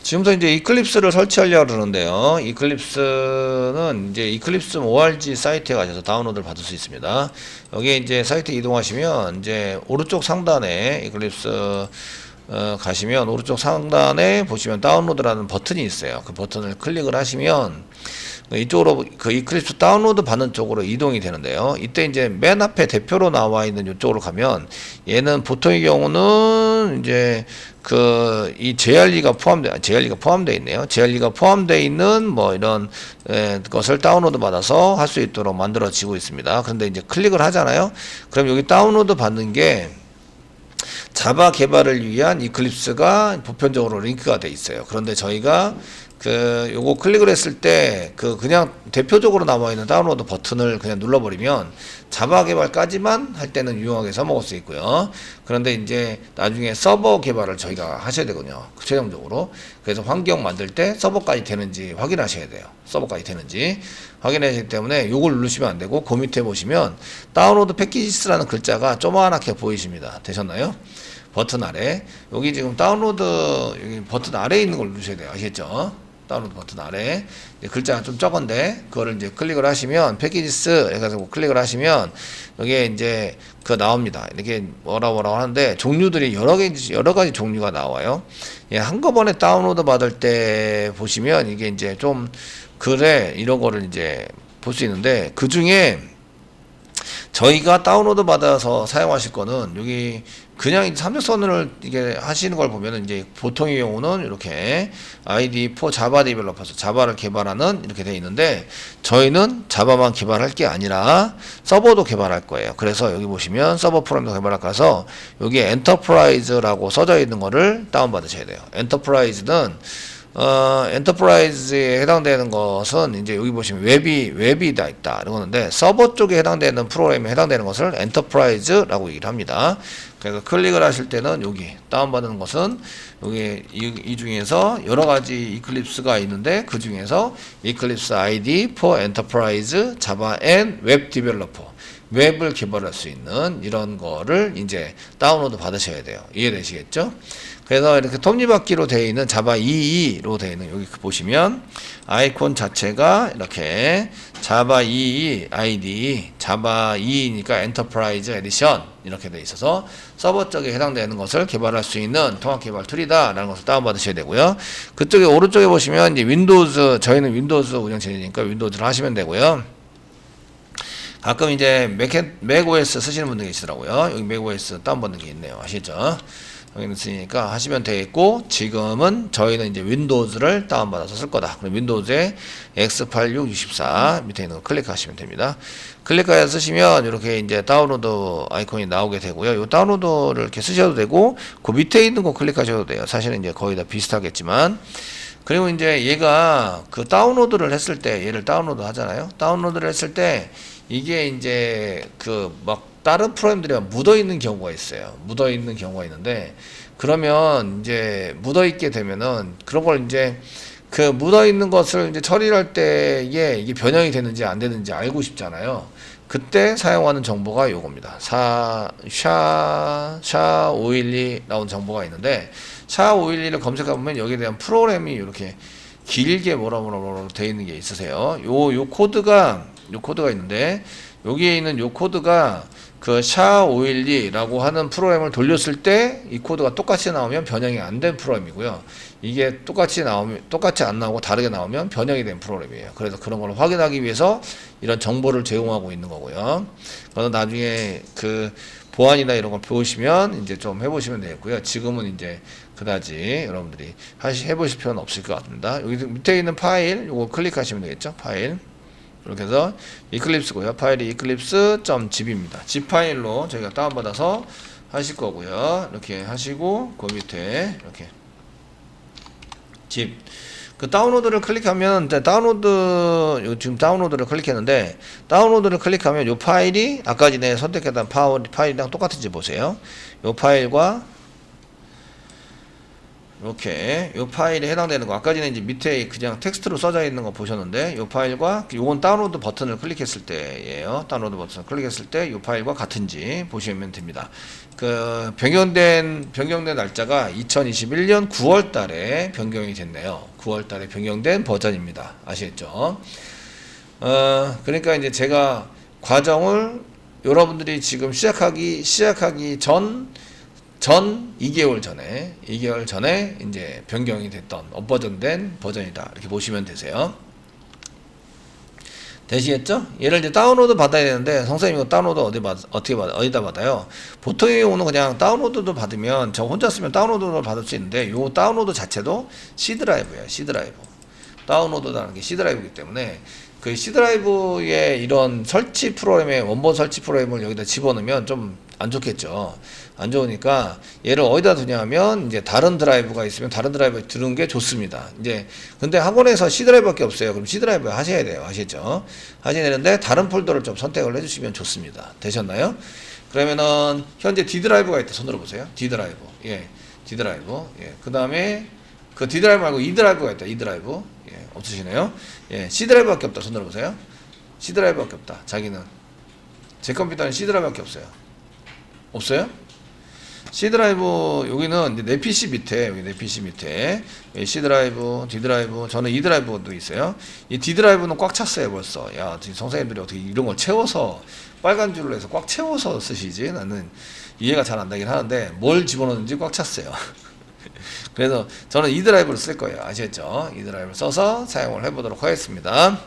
지금부터 이제 이클립스를 설치하려고 그러는데요. 이클립스는 이제 이클립스 org 사이트에 가셔서 다운로드를 받을 수 있습니다. 여기에 이제 사이트 이동하시면 이제 오른쪽 상단에 이클립스 가시면 오른쪽 상단에 보시면 다운로드라는 버튼이 있어요. 그 버튼을 클릭을 하시면 이쪽으로 그 이클립스 다운로드 받는 쪽으로 이동이 되는데요. 이때 이제 맨 앞에 대표로 나와 있는 이쪽으로 가면 얘는 보통의 경우는 이제 그 이 JRE가 포함되어 있네요. JRE가 포함되어 있는 뭐 이런 것을 다운로드 받아서 할 수 있도록 만들어지고 있습니다. 그런데 이제 클릭을 하잖아요. 그럼 여기 다운로드 받는 게 자바 개발을 위한 이클립스가 보편적으로 링크가 돼 있어요. 그런데 저희가 요거 클릭을 했을 때 그냥 대표적으로 나와 있는 다운로드 버튼을 그냥 눌러버리면 자바 개발까지만 할 때는 유용하게 써먹을 수 있고요. 그런데 이제 나중에 서버 개발을 저희가 하셔야 되거든요. 최종적으로. 그래서 환경 만들 때 서버까지 되는지 확인하셔야 돼요. 서버까지 되는지 확인하시기 때문에 요걸 누르시면 안 되고 그 밑에 보시면 다운로드 패키지스라는 글자가 조그맣게 보이십니다. 되셨나요? 버튼 아래 여기 지금 다운로드 여기 버튼 아래에 있는 걸 누르셔야 돼요. 아시겠죠? 다운로드 버튼 아래 글자가 좀 적은데 그거를 이제 클릭을 하시면 패키지스 해가지고 클릭을 하시면 여기에 이제 나옵니다. 이렇게 뭐라고 하는데 종류들이 여러 가지 종류가 나와요. 예, 한꺼번에 다운로드 받을 때 보시면 이게 이제 좀 그래 이런 거를 이제 볼 수 있는데 그 중에 저희가 다운로드 받아서 사용하실 거는 여기 그냥 삼색선을 이게 하시는 걸 보면은 이제 보통의 경우는 이렇게 ID4 자바 디벨로퍼서 자바를 개발하는 이렇게 되어 있는데 저희는 자바만 개발할 게 아니라 서버도 개발할 거예요. 그래서 여기 보시면 서버 프로그램도 개발할 거라서 여기에 엔터프라이즈라고 써져 있는 거를 다운받으셔야 돼요. 엔터프라이즈에 해당되는 것은 이제 여기 보시면 웹이 다 있다 이러는데 서버 쪽에 해당되는 프로그램에 해당되는 것을 엔터프라이즈라고 얘기를 합니다. 그래서 클릭을 하실 때는 여기 다운받는 것은 여기 이 중에서 여러 가지 이클립스가 있는데 그 중에서 이클립스 ID for Enterprise Java and Web Developer 웹을 개발할 수 있는 이런 거를 이제 다운로드 받으셔야 돼요. 이해되시겠죠? 그래서 이렇게 톱니바퀴로 되어 있는 자바 22로 되어 있는 여기 보시면 아이콘 자체가 이렇게 자바 22 ID 자바 2니까 엔터프라이즈 에디션 이렇게 되어 있어서 서버 쪽에 해당되는 것을 개발할 수 있는 통합 개발 툴이다 라는 것을 다운받으셔야 되고요. 그쪽에 오른쪽에 보시면 이제 윈도우즈 저희는 윈도우즈 운영체제니까 윈도우즈를 하시면 되고요. 가끔 이제 맥OS 쓰시는 분들 계시더라고요. 여기 맥OS 다운받는 게 있네요. 아시죠? 여기는 쓰니까 하시면 되겠고 지금은 저희는 이제 윈도우즈를 다운받아서 쓸 거다. 그럼 윈도우즈에 X8664 밑에 있는 거 클릭하시면 됩니다. 클릭하여 쓰시면 이렇게 이제 다운로드 아이콘이 나오게 되고요. 이 다운로드를 이렇게 쓰셔도 되고 그 밑에 있는 거 클릭하셔도 돼요. 사실은 이제 거의 다 비슷하겠지만 그리고 이제 얘가 다운로드를 했을 때 얘를 다운로드 하잖아요. 다운로드를 했을 때 이게 이제 막 다른 프로그램들이 묻어 있는 경우가 있어요. 묻어 있는 경우가 있는데 그러면 이제 묻어 있게 되면은 그런 걸 이제 묻어 있는 것을 이제 처리할 때에 이게 변형이 되는지 안 되는지 알고 싶잖아요. 그때 사용하는 정보가 요겁니다. 샤512 나온 정보가 있는데 샤512를 검색해보면 여기에 대한 프로그램이 이렇게 길게 뭐라 되어 있는 게 있으세요. 요 코드가 있는데 여기에 있는 요 코드가 샤512라고 하는 프로그램을 돌렸을 때 이 코드가 똑같이 나오면 변형이 안 된 프로그램이고요. 이게 똑같이 안 나오고 다르게 나오면 변형이 된 프로그램이에요. 그래서 그런 걸 확인하기 위해서 이런 정보를 제공하고 있는 거고요. 그래서 나중에 보안이나 이런 걸 배우시면 이제 좀 해보시면 되겠고요. 지금은 이제 그다지 여러분들이 해보실 필요는 없을 것 같습니다. 여기 밑에 있는 파일 요거 클릭하시면 되겠죠. 파일 이렇게 해서 이클립스고요. 파일이 eclipse.zip입니다. zip 파일로 저희가 다운받아서 하실 거고요. 이렇게 하시고 그 밑에 이렇게 zip 다운로드를 클릭하면 지금 다운로드를 클릭했는데 다운로드를 클릭하면 이 파일이 아까 전에 선택했던 파일이랑 똑같은지 보세요. 이 파일과 이렇게 이 파일에 해당되는 거 아까 전에 이제 밑에 그냥 텍스트로 써져 있는 거 보셨는데 이 파일과 요건 다운로드 버튼을 클릭했을 때예요. 다운로드 버튼을 클릭했을 때 이 파일과 같은지 보시면 됩니다. 그 변경된 날짜가 2021년 9월 달에 변경이 됐네요. 9월 달에 변경된 버전입니다. 아시겠죠? 그러니까 이제 제가 과정을 여러분들이 지금 시작하기 전 2개월 전에 이제 변경이 됐던 업버전된 버전이다. 이렇게 보시면 되세요. 되시겠죠? 얘를 이제 다운로드 받아야 되는데, 성사님 이거 다운로드 어디다 받아요? 보통의 경우는 그냥 다운로드도 받으면, 저 혼자 쓰면 다운로드를 받을 수 있는데, 요 다운로드 자체도 C 드라이브예요. C 드라이브. 다운로드라는 게 C 드라이브이기 때문에, 그 C 드라이브의 이런 설치 프로그램의 원본 설치 프로그램을 여기다 집어넣으면 좀 안 좋겠죠. 안 좋으니까 얘를 어디다 두냐면 이제 다른 드라이브가 있으면 다른 드라이브에 두는 게 좋습니다. 이제 근데 학원에서 C 드라이브밖에 없어요. 그럼 C 드라이브 하셔야 돼요. 아시죠? 하셔야 되는데 다른 폴더를 좀 선택을 해주시면 좋습니다. 되셨나요? 그러면은 현재 D 드라이브가 있다. 손들어 보세요. D 드라이브. 예, D 드라이브. 예, 그 다음에 그 D 드라이브 말고 E 드라이브가 있다. E 드라이브. 예, 없으시네요. 예, C 드라이브밖에 없다. 손들어 보세요. C 드라이브밖에 없다. 자기는 제 컴퓨터는 C 드라이브밖에 없어요. 없어요? C 드라이브 여기는 이제 내 PC 밑에 여기 내 PC 밑에 C 드라이브, D 드라이브, 저는 E 드라이브도 있어요. 이 D 드라이브는 꽉 찼어요 벌써. 야, 선생님들이 어떻게 이런 걸 채워서 빨간 줄로 해서 꽉 채워서 쓰시지? 나는 이해가 잘 안 되긴 하는데 뭘 집어넣는지 꽉 찼어요. 그래서 저는 E 드라이브를 쓸 거예요. 아시겠죠? E 드라이브를 써서 사용을 해보도록 하겠습니다.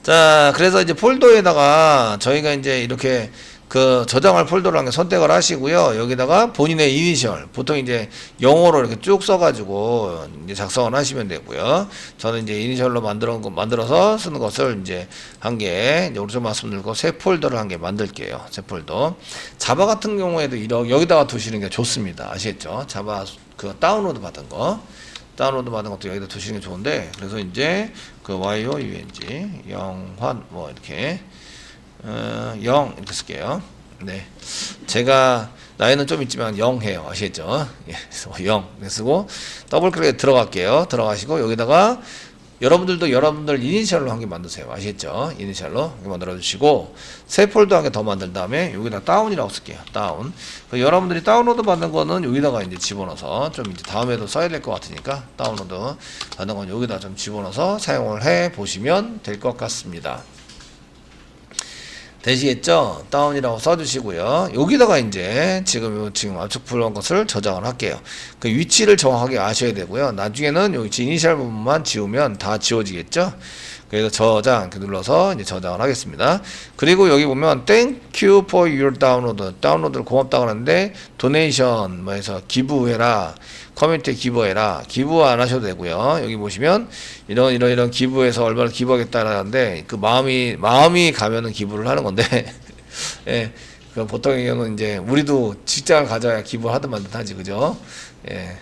자, 그래서 이제 폴더에다가 저희가 이제 이렇게 그 저장할 폴더를 한개 선택을 하시고요. 여기다가 본인의 이니셜, 보통 이제 영어로 이렇게 쭉 써가지고 이제 작성을 하시면 되고요. 저는 이제 이니셜로 만들어서 쓰는 것을 이제 한 개, 이제 오른쪽 말씀드리고 새 폴더를 한 개 만들게요. 새 폴더. 자바 같은 경우에도 여기다가 두시는 게 좋습니다. 아시겠죠? 자바 그 다운로드 받은 것도 여기다 두시는 게 좋은데, 그래서 이제 그 YOUNG 영환 뭐 이렇게 0 이렇게 쓸게요. 네, 제가 나이는 좀 있지만 0 해요. 아시겠죠? 예, 0 쓰고 더블 클릭 들어갈게요. 들어가시고 여기다가 여러분들도 여러분들 이니셜로 한 개 만드세요. 아시겠죠? 이니셜로 만들어 주시고 새 폴더 한 개 더 만든 다음에 여기다 다운이라고 쓸게요. 다운. 여러분들이 다운로드 받는 거는 여기다가 이제 집어넣어서 좀 이제 다음에도 써야 될 것 같으니까 다운로드 받는 건 여기다 좀 집어넣어서 사용을 해 보시면 될 것 같습니다. 되시겠죠? 다운이라고 써주시고요. 여기다가 이제 지금 압축 풀어온 것을 저장을 할게요. 그 위치를 정확하게 아셔야 되고요. 나중에는 여기 이니셜 부분만 지우면 다 지워지겠죠? 그래서 저장 이렇게 눌러서 이제 저장을 하겠습니다. 그리고 여기 보면 Thank you for your download. 다운로드를 고맙다고 하는데 도네이션 뭐 해서 기부해라. 커뮤니티에 기부해라. 기부 안 하셔도 되고요. 여기 보시면 이런 기부해서 얼마나 기부하겠다라는데 그 마음이 가면은 기부를 하는 건데 예. 그 보통의 경우는 이제 우리도 직장을 가져야 기부를 하든 말든 하지, 그죠? 예.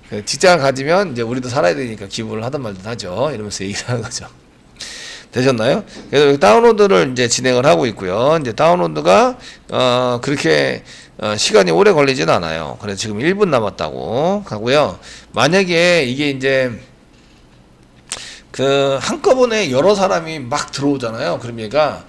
그 직장을 가지면 이제 우리도 살아야 되니까 기부를 하든 말든 하죠. 이러면서 얘기를 하는 거죠. 되셨나요? 그래서 다운로드를 이제 진행을 하고 있고요. 이제 다운로드가 그렇게 시간이 오래 걸리진 않아요. 그래서 지금 1분 남았다고 하고요. 만약에 이게 이제 그 한꺼번에 여러 사람이 막 들어오잖아요. 그럼 얘가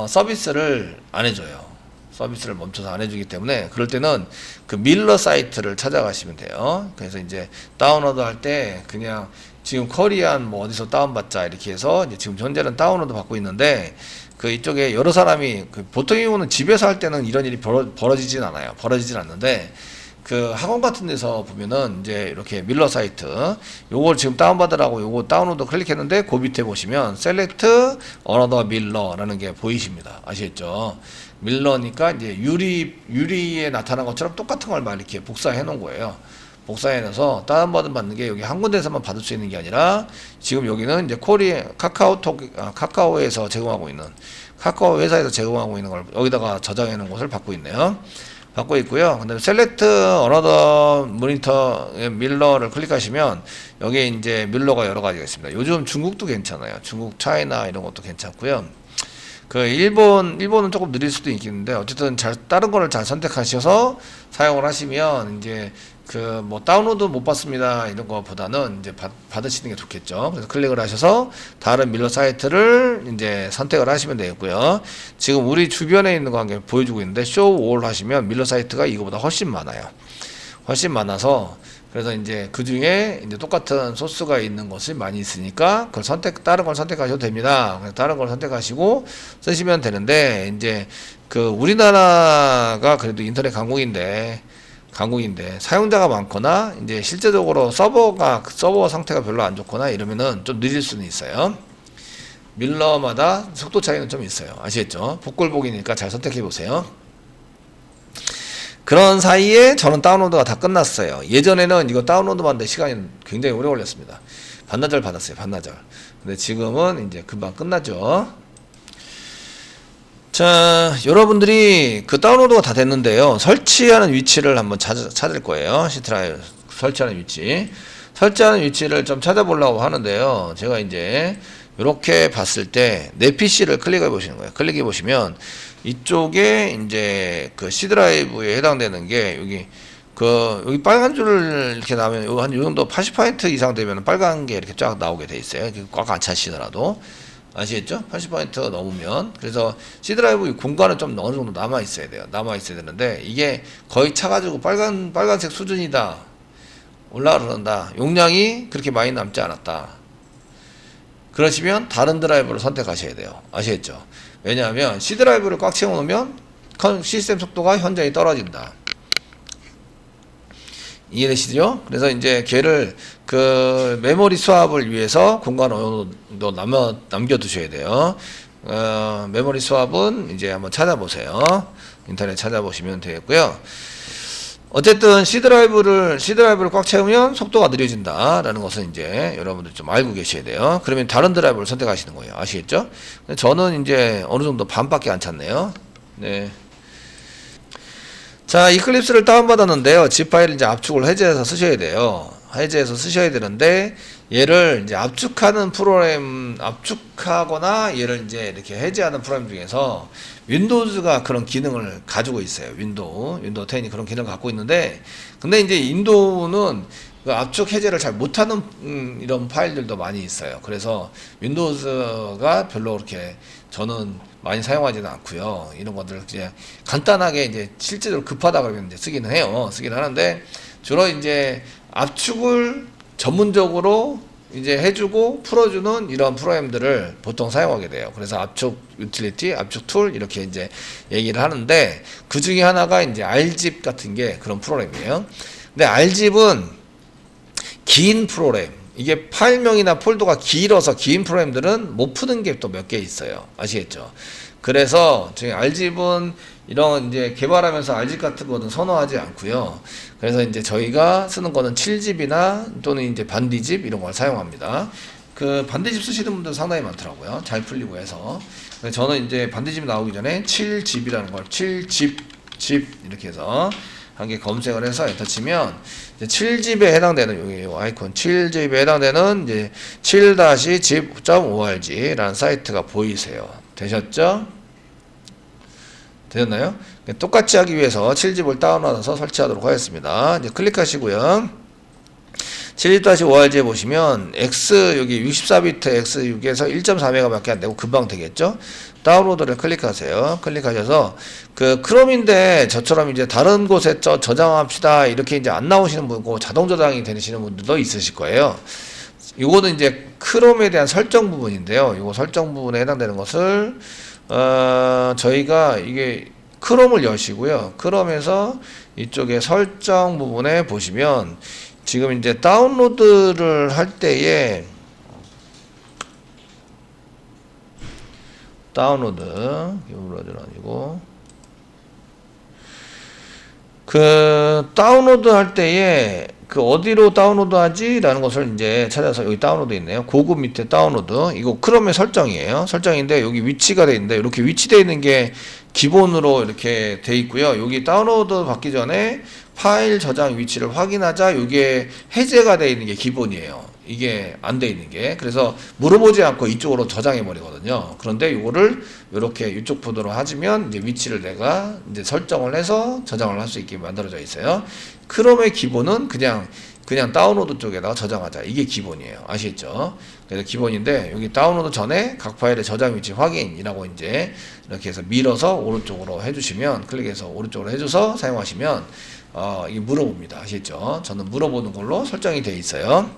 서비스를 안 해줘요. 서비스를 멈춰서 안 해주기 때문에 그럴 때는 그 밀러 사이트를 찾아가시면 돼요. 그래서 이제 다운로드 할 때 그냥 지금 커리안 뭐 어디서 다운받자 이렇게 해서 이제 지금 현재는 다운로드 받고 있는데 그 이쪽에 여러 사람이 그 보통의 경우는 집에서 할 때는 이런 일이 벌어지진 않아요. 벌어지진 않는데 그 학원 같은 데서 보면은 이제 이렇게 밀러 사이트 요걸 지금 다운받으라고 요거 다운로드 클릭했는데 그 밑에 보시면 Select Another Miller라는 게 보이십니다. 아시겠죠? 밀러니까 이제 유리에 나타난 것처럼 똑같은 걸 막 이렇게 복사해 놓은 거예요. 복사해놔서 다운받는 게 여기 한 군데에서만 받을 수 있는 게 아니라 지금 여기는 이제 카카오에서 제공하고 있는 카카오 회사에서 제공하고 있는 걸 여기다가 저장해 놓은 것을 받고 있네요. 받고 있고요. 근데 셀렉트 어너더 모니터 밀러를 클릭하시면 여기에 이제 밀러가 여러 가지가 있습니다. 요즘 중국도 괜찮아요. 중국, 차이나 이런 것도 괜찮고요. 그 일본은 조금 느릴 수도 있겠는데 어쨌든 다른 거를 잘 선택하셔서 사용을 하시면 이제 그 뭐 다운로드 못 받습니다 이런 거보다는 이제 받으시는 게 좋겠죠. 그래서 클릭을 하셔서 다른 밀러 사이트를 이제 선택을 하시면 되겠고요. 지금 우리 주변에 있는 거 한 개 보여주고 있는데 쇼 올 하시면 밀러 사이트가 이거보다 훨씬 많아요. 훨씬 많아서 그래서 이제 그 중에 이제 똑같은 소스가 있는 것이 많이 있으니까 그걸 다른 걸 선택하셔도 됩니다. 다른 걸 선택하시고 쓰시면 되는데 이제 그 우리나라가 그래도 인터넷 강국인데 사용자가 많거나 이제 실제적으로 서버 상태가 별로 안 좋거나 이러면은 좀 느릴 수는 있어요. 밀러마다 속도 차이는 좀 있어요. 아시겠죠? 복골복이니까 잘 선택해 보세요. 그런 사이에 저는 다운로드가 다 끝났어요. 예전에는 이거 다운로드 받는데 시간이 굉장히 오래 걸렸습니다. 반나절 받았어요. 반나절. 근데 지금은 이제 금방 끝나죠. 자, 여러분들이 그 다운로드가 다 됐는데요. 설치하는 위치를 한번 찾을 거예요. C드라이브 설치하는 위치. 설치하는 위치를 좀 찾아보려고 하는데요. 제가 이제 이렇게 봤을 때 내 PC를 클릭해 보시는 거예요. 클릭해 보시면 이쪽에 이제 그 C 드라이브에 해당되는 게 여기 빨간 줄을 이렇게 나오면 한 요 정도 80% 이상 되면 빨간 게 이렇게 쫙 나오게 돼 있어요. 꽉 안 차시더라도. 아시겠죠? 80% 넘으면. 그래서 C 드라이브 공간은 좀 어느 정도 남아 있어야 돼요. 남아 있어야 되는데 이게 거의 차가지고 빨간색 수준이다. 올라오른다. 용량이 그렇게 많이 남지 않았다. 그러시면 다른 드라이브를 선택하셔야 돼요. 아시겠죠? 왜냐하면 C 드라이브를 꽉 채워놓으면 시스템 속도가 현저히 떨어진다. 이해되시죠? 그래서 이제 걔를 그 메모리 스왑을 위해서 공간을 어느 정도 남겨두셔야 돼요. 메모리 스왑은 이제 한번 찾아보세요. 인터넷 찾아보시면 되겠고요. 어쨌든 C 드라이브를 꽉 채우면 속도가 느려진다라는 것은 이제 여러분들 좀 알고 계셔야 돼요. 그러면 다른 드라이브를 선택하시는 거예요. 아시겠죠? 저는 이제 어느 정도 반밖에 안 찼네요. 네. 자, 이클립스를 다운받았는데요. zip 파일을 이제 압축을 해제해서 쓰셔야 돼요. 해제해서 쓰셔야 되는데 얘를 이제 압축하거나 얘를 이제 이렇게 해제하는 프로그램 중에서 윈도우즈가 그런 기능을 가지고 있어요. 윈도우 10이 그런 기능을 갖고 있는데 근데 이제 윈도우는 그 압축 해제를 잘 못하는 이런 파일들도 많이 있어요. 그래서 윈도우즈가 별로 그렇게 저는 많이 사용하지는 않고요. 이런 것들을 그냥 간단하게 이제 실제적으로 급하다 그러면 이제 쓰기는 해요. 쓰기는 하는데 주로 이제 압축을 전문적으로 이제 해주고 풀어주는 이런 프로그램들을 보통 사용하게 돼요. 그래서 압축 유틸리티, 압축 툴 이렇게 이제 얘기를 하는데 그 중에 하나가 이제 Rzip 같은 게 그런 프로그램이에요. 근데 Rzip은 긴 프로그램, 이게 파일명이나 폴더가 길어서 긴 프로그램들은 못 푸는 게 또 몇 개 있어요. 아시겠죠? 그래서 저희 Rzip은 이런 이제 개발하면서 Rzip 같은 거는 선호하지 않고요. 그래서 이제 저희가 쓰는 거는 7집이나 또는 이제 반디집 이런 걸 사용합니다. 그 반디집 쓰시는 분들 상당히 많더라고요. 잘 풀리고 해서. 저는 이제 반디집이 나오기 전에 7집이라는 걸 7집 이렇게 해서 한 개 검색을 해서 엔터 치면 7집에 해당되는 여기 아이콘 7집에 해당되는 이제 7-zip.org라는 사이트가 보이세요. 되셨죠? 되셨나요? 똑같이 하기 위해서 7집을 다운받아서 설치하도록 하겠습니다. 이제 클릭하시고요. 7집-org에 보시면 X 여기 64비트 X6에서 1.4메가밖에 안 되고 금방 되겠죠? 다운로드를 클릭하세요. 클릭하셔서 그 크롬인데 저처럼 이제 다른 곳에 저장합시다 이렇게 이제 안 나오시는 분고 자동 저장이 되시는 분들도 있으실 거예요. 이거는 이제 크롬에 대한 설정 부분인데요. 이거 설정 부분에 해당되는 것을 저희가 이게 크롬을 여시고요. 크롬에서 이쪽에 설정 부분에 보시면 지금 이제 다운로드를 할 때에 다운로드는 아니고 그 다운로드 할 때에 그 어디로 다운로드 하지? 라는 것을 이제 찾아서 여기 다운로드 있네요. 고급 밑에 다운로드. 이거 크롬의 설정이에요. 설정인데 여기 위치가 돼 있는데 이렇게 위치되어 있는 게 기본으로 이렇게 돼 있고요. 여기 다운로드 받기 전에 파일 저장 위치를 확인하자 이게 해제가 되어 있는 게 기본이에요. 이게 안 돼 있는 게. 그래서 물어보지 않고 이쪽으로 저장해 버리거든요. 그런데 이거를 이렇게 이쪽 보드로 하시면 이제 위치를 내가 이제 설정을 해서 저장을 할 수 있게 만들어져 있어요. 크롬의 기본은 그냥 다운로드 쪽에다가 저장하자. 이게 기본이에요. 아시겠죠? 그래서 기본인데 여기 다운로드 전에 각 파일의 저장 위치 확인이라고 이제 이렇게 해서 밀어서 오른쪽으로 해주시면 클릭해서 오른쪽으로 해줘서 사용하시면 이게 물어봅니다. 아시겠죠? 저는 물어보는 걸로 설정이 되어 있어요.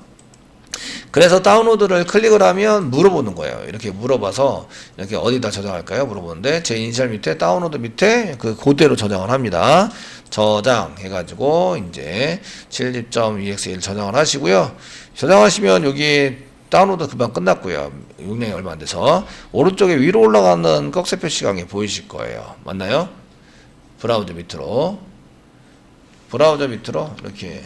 그래서 다운로드를 클릭을 하면 물어보는 거예요. 이렇게 물어봐서 이렇게 어디다 저장할까요? 물어보는데 제 이니셜 밑에 다운로드 밑에 그대로 저장을 합니다. 저장 해가지고 이제 7zip.exe를 저장을 하시고요. 저장하시면 여기 다운로드 금방 끝났고요. 용량이 얼마 안 돼서 오른쪽에 위로 올라가는 꺽쇠 표시가 보이실 거예요. 맞나요? 브라우저 밑으로 이렇게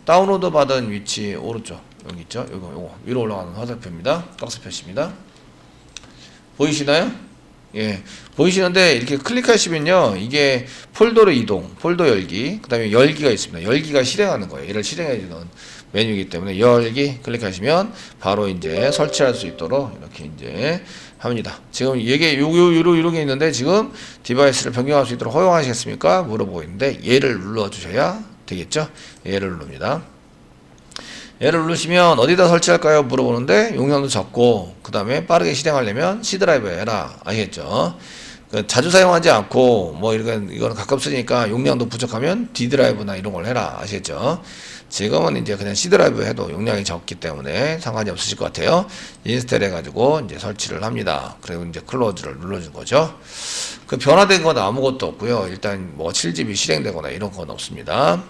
다운로드 받은 위치 오른쪽 여기 있죠? 요거 위로 올라가는 화살표입니다. 꺽쇠 표시입니다. 보이시나요? 예, 보이시는데 이렇게 클릭하시면요, 이게 폴더로 이동, 폴더 열기, 그 다음에 열기가 있습니다. 열기가 실행하는 거예요. 얘를 실행해주는 메뉴이기 때문에 열기 클릭하시면 바로 이제 설치할 수 있도록 이렇게 이제 합니다. 지금 이게 이런 게 있는데 지금 디바이스를 변경할 수 있도록 허용하시겠습니까? 물어보고 있는데 얘를 눌러주셔야 되겠죠? 얘를 누릅니다. 얘를 누르시면 어디다 설치할까요? 물어보는데 용량도 적고 그 다음에 빠르게 실행하려면 C 드라이브에 해라. 아시겠죠? 자주 사용하지 않고 뭐 이거는 가끔 쓰니까 용량도 부족하면 D 드라이브나 이런 걸 해라. 아시겠죠? 지금은 이제 그냥 C 드라이브 해도 용량이 적기 때문에 상관이 없으실 것 같아요. 인스톨 해가지고 이제 설치를 합니다. 그리고 이제 클로즈를 눌러준 거죠. 그 변화된 건 아무것도 없고요. 일단 뭐 7GB 실행되거나 이런 건 없습니다.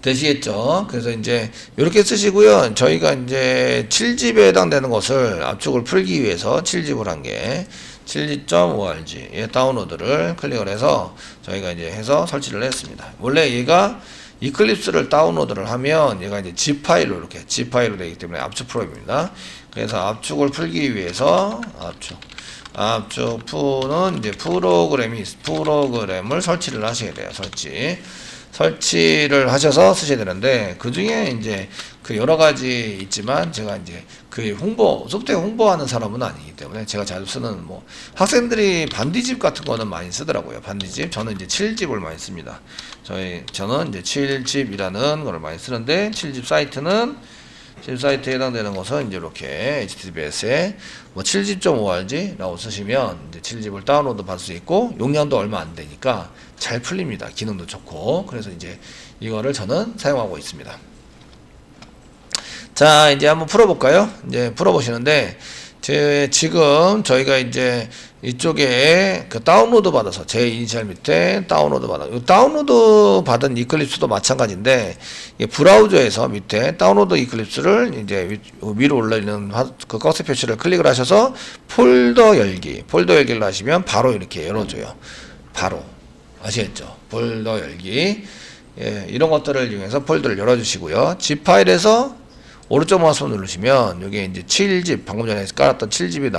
되시겠죠? 그래서 이제 이렇게 쓰시고요. 저희가 이제 7집에 해당되는 것을 압축을 풀기 위해서 7집을 한 게 7집.org 예, 다운로드를 클릭을 해서 저희가 이제 해서 설치를 했습니다. 원래 얘가 이클립스를 다운로드를 하면 얘가 이제 zip 파일로 이렇게 zip 파일로 되기 때문에 압축 프로그램입니다. 그래서 압축을 풀기 위해서 압축 푸는 이제 프로그램을 설치를 하셔야 돼요. 설치를 하셔서 쓰셔야 되는데 그 중에 이제 그 여러 가지 있지만 제가 이제 그 소프트웨어 홍보하는 사람은 아니기 때문에 제가 자주 쓰는 뭐 학생들이 반디집 같은 거는 많이 쓰더라고요. 반디집. 저는 이제 7집을 많이 씁니다. 저는 이제 7집이라는 걸 많이 쓰는데 7집 사이트에 해당되는 것은 이제 이렇게 https에 뭐 7zip.org라고 쓰시면 이제 7집을 다운로드 받을 수 있고 용량도 얼마 안 되니까 잘 풀립니다. 기능도 좋고. 그래서 이제 이거를 저는 사용하고 있습니다. 자, 이제 한번 풀어볼까요? 이제 풀어보시는데 지금 저희가 이제 이쪽에 그 다운로드 받아서 제 이니셜 밑에 다운로드 받은 이클립스도 마찬가지인데 브라우저에서 밑에 다운로드 이클립스를 이제 위로 올라있는 그 꺽쇠 표시를 클릭을 하셔서 폴더 열기를 하시면 바로 이렇게 열어줘요. 바로 아시겠죠? 폴더 열기 이런 것들을 이용해서 폴더를 열어주시고요. zip 파일에서 오른쪽 마우스 누르시면 여기 이제 7집 방금 전에 깔았던 7집이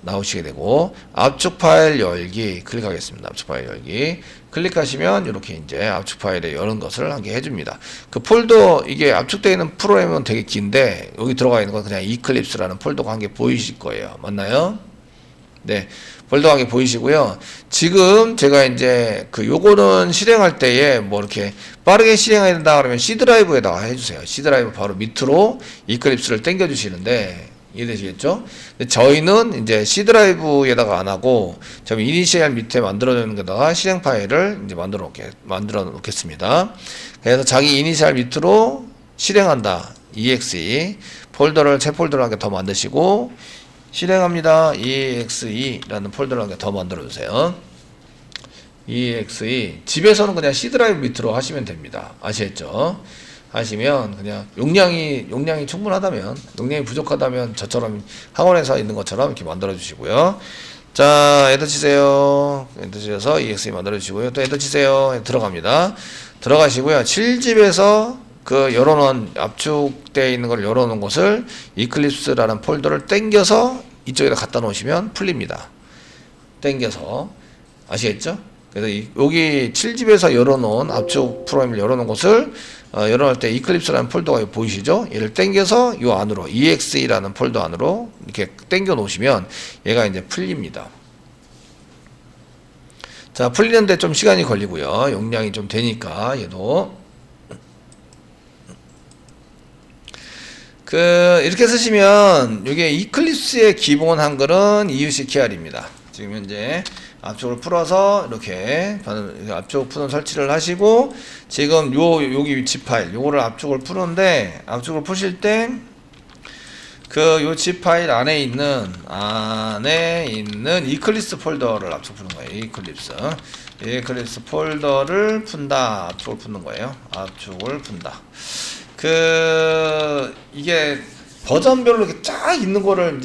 나오시게 되고 압축 파일 열기 클릭하겠습니다. 압축 파일 열기 클릭하시면 이렇게 이제 압축 파일에 여는 것을 하게 해줍니다. 그 폴더 이게 압축되어 있는 프로그램은 되게 긴데 여기 들어가 있는 건 그냥 이클립스라는 폴더가 한 개 보이실 거예요. 맞나요? 네, 폴더가 한 개 보이시고요. 지금 제가 이제 요거는 실행할 때에 뭐 이렇게 빠르게 실행해야 된다 그러면 C 드라이브에다가 해주세요. C 드라이브 바로 밑으로 이클립스를 당겨 주시는데 이해되시겠죠? 근데 저희는 이제 C 드라이브에다가 안 하고 저희 이니셜 밑에 만들어 놓는 데다가 실행 파일을 이제 만들어 놓겠습니다. 그래서 자기 이니셜 밑으로 실행한다 exe 폴더를 새 폴더를 한 개 더 만드시고 실행합니다. exe 라는 폴더를 한 개 더 만들어 주세요. exe 집에서는 그냥 C 드라이브 밑으로 하시면 됩니다. 아시겠죠? 하시면 그냥 용량이 충분하다면 용량이 부족하다면 저처럼 학원에서 있는 것처럼 이렇게 만들어 주시고요. 자, 엔터 치세요. 엔터 치셔서 exe 만들어 주시고요. 또 엔터 치세요. 들어갑니다. 들어가시고요. 7집에서 그 열어놓은 압축되어 있는 걸 열어놓은 것을 이클립스라는 폴더를 당겨서 이쪽에다 갖다 놓으시면 풀립니다. 당겨서. 아시겠죠? 그래서 여기 7집에서 열어놓은 압축 프로그램을 열어놓은 곳을 열어놓을 때 이클립스라는 폴더가 보이시죠? 얘를 당겨서 이 안으로 exe라는 폴더 안으로 이렇게 당겨 놓으시면 얘가 이제 풀립니다. 자, 풀리는데 좀 시간이 걸리고요. 용량이 좀 되니까 얘도 이렇게 쓰시면 이게 이클립스의 기본 한글은 EUCKR입니다. 지금 현재 압축을 풀어서 이렇게 압축 푸는 설치를 하시고 지금 여기 위치 파일 요거를 압축을 푸는데 압축을 푸실 때 요 zip 파일 안에 있는 이클립스 폴더를 압축 푸는 거예요. 이클립스 폴더를 푼다. 압축을 푸는 거예요. 압축을 푼다. 이게 버전별로 이렇게 쫙 있는 거를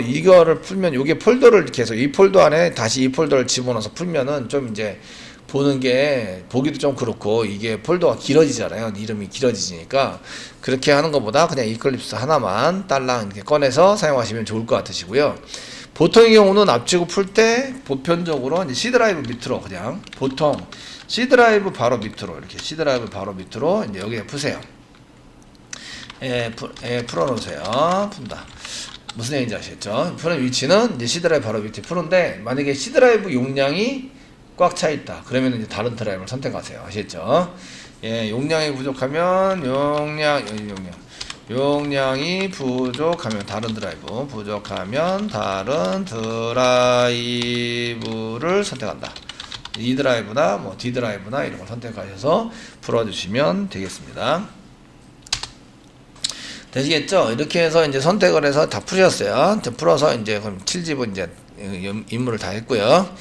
이거를 풀면 요게 폴더를 이렇게 해서 이 폴더 안에 다시 이 폴더를 집어넣어서 풀면은 좀 이제 보는 게 보기도 좀 그렇고 이게 폴더가 길어지잖아요. 이름이 길어지니까 그렇게 하는 것보다 그냥 이클립스 하나만 딸랑 이렇게 꺼내서 사용하시면 좋을 것 같으시고요. 보통의 경우는 압축을 풀 때 보편적으로 이제 C 드라이브 밑으로 그냥 보통 C 드라이브 바로 밑으로 이렇게 C 드라이브 바로 밑으로 이제 여기에 푸세요. 풀어놓으세요. 푼다. 무슨 얘기인지 아시겠죠? 푸는 위치는 이제 C 드라이브 바로 밑에 푸는데 만약에 C 드라이브 용량이 꽉 차 있다. 그러면 이제 다른 드라이브를 선택하세요. 아시겠죠? 용량이 부족하면 용량이 부족하면 다른 드라이브, 부족하면 다른 드라이브를 선택한다. E 드라이브나 뭐 D 드라이브나 이런 걸 선택하셔서 풀어주시면 되겠습니다. 되시겠죠? 이렇게 해서 이제 선택을 해서 다 푸셨어요. 풀어서 이제 그럼 7집은 이제 임무를 다 했고요.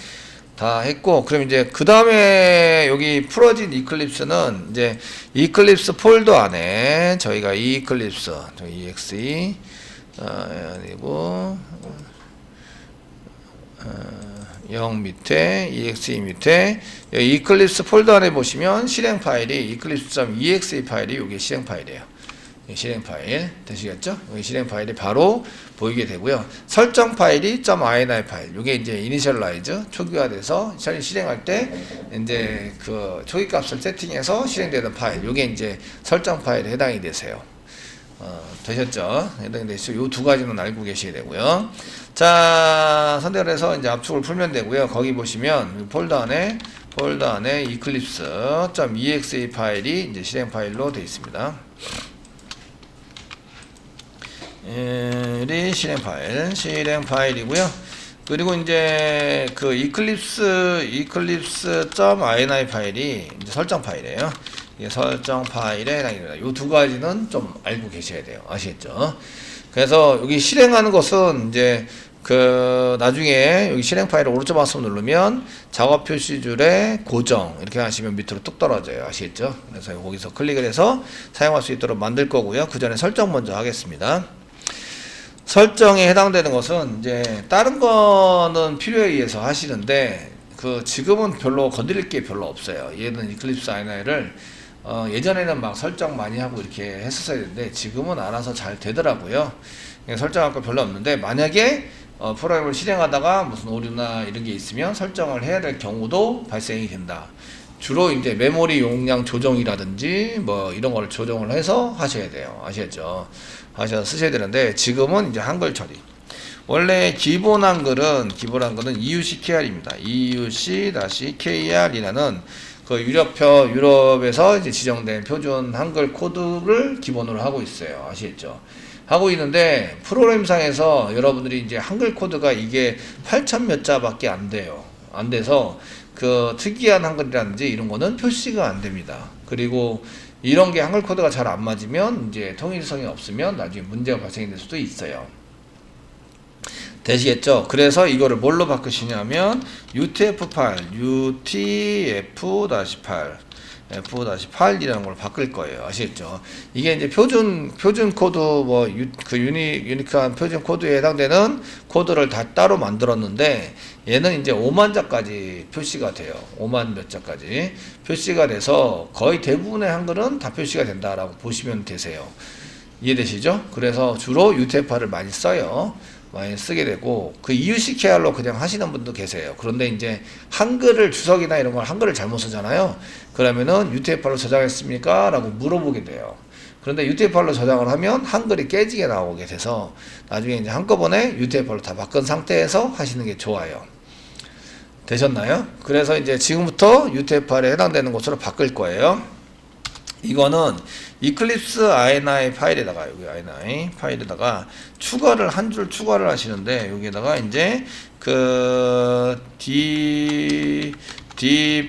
그럼 이제 그 다음에 여기 풀어진 이클립스는 이제 이클립스 폴더 안에 저희가 이클립스 exe 아니고 0 밑에 exe 밑에 이클립스 폴더 안에 보시면 실행 파일이 eclipse.exe 파일이 이게 실행 파일이에요. 실행 파일 되시겠죠? 여기 실행 파일이 바로 보이게 되고요. 설정 파일이 .ini 파일. 이게 이제 이니셜라이즈 초기화돼서 실행할 때 이제 그 초기 값을 세팅해서 실행되는 파일. 이게 이제 설정 파일에 해당이 되세요. 되셨죠? 해당이 되시죠? 요 두 가지는 알고 계셔야 되고요. 자, 선택을 해서 이제 압축을 풀면 되고요. 거기 보시면 폴더 안에 eclipse.exe 파일이 이제 실행 파일로 되어 있습니다. 실행 파일이고요. 그리고 이제 그 eclipse.ini 파일이 이제 설정 파일이에요. 이게 설정 파일에 해당이 됩니다. 이 두 가지는 좀 알고 계셔야 돼요. 아시겠죠? 그래서 여기 실행하는 것은 이제 나중에 여기 실행 파일을 오른쪽 마우스 누르면 작업 표시줄에 고정 이렇게 하시면 밑으로 뚝 떨어져요. 아시겠죠? 그래서 거기서 클릭을 해서 사용할 수 있도록 만들 거고요. 그 전에 설정 먼저 하겠습니다. 설정에 해당되는 것은 이제 다른 거는 필요에 의해서 하시는데 지금은 별로 건드릴 게 별로 없어요. 얘는 이클립스 INI를 예전에는 막 설정 많이 하고 이렇게 했었어야 되는데 지금은 알아서 잘 되더라고요. 설정할 거 별로 없는데 만약에 프로그램을 실행하다가 무슨 오류나 이런 게 있으면 설정을 해야 될 경우도 발생이 된다. 주로 이제 메모리 용량 조정이라든지 뭐 이런 걸 조정을 해서 하셔야 돼요. 아시겠죠? 하셔서 쓰셔야 되는데 지금은 이제 한글 처리. 원래 기본 한글은 EUCKR입니다. EUC-KR이라는 유럽에서 이제 지정된 표준 한글 코드를 기본으로 하고 있어요. 아시겠죠? 하고 있는데 프로그램상에서 여러분들이 이제 한글 코드가 이게 8,000 몇 자밖에 안 돼요. 안 돼서 특이한 한글이라든지 이런 거는 표시가 안 됩니다. 그리고 이런 게 한글 코드가 잘 안 맞으면 이제 통일성이 없으면 나중에 문제가 발생이 될 수도 있어요. 되시겠죠? 그래서 이거를 뭘로 바꾸시냐면 UTF 파일, F-8이라는 걸 바꿀 거예요. 아시겠죠? 이게 이제 표준 코드 유니크한 표준 코드에 해당되는 코드를 다 따로 만들었는데 얘는 이제 5만 자까지 표시가 돼요. 5만 몇 자까지 표시가 돼서 거의 대부분의 한글은 다 표시가 된다라고 보시면 되세요. 이해되시죠? 그래서 주로 UTF-8을 많이 써요. 많이 쓰게 되고, 그 EUCKR로 그냥 하시는 분도 계세요. 그런데 이제 한글을 주석이나 이런 걸 한글을 잘못 쓰잖아요. 그러면은 UTF-8로 저장했습니까? 라고 물어보게 돼요. 그런데 UTF-8로 저장을 하면 한글이 깨지게 나오게 돼서 나중에 이제 한꺼번에 UTF-8로 다 바꾼 상태에서 하시는 게 좋아요. 되셨나요? 그래서 이제 지금부터 UTF-8에 해당되는 곳으로 바꿀 거예요. 이거는 이클립스 INI 파일에다가, 여기 INI 파일에다가 추가를, 한 줄 추가를 하시는데, 여기에다가 이제 그 D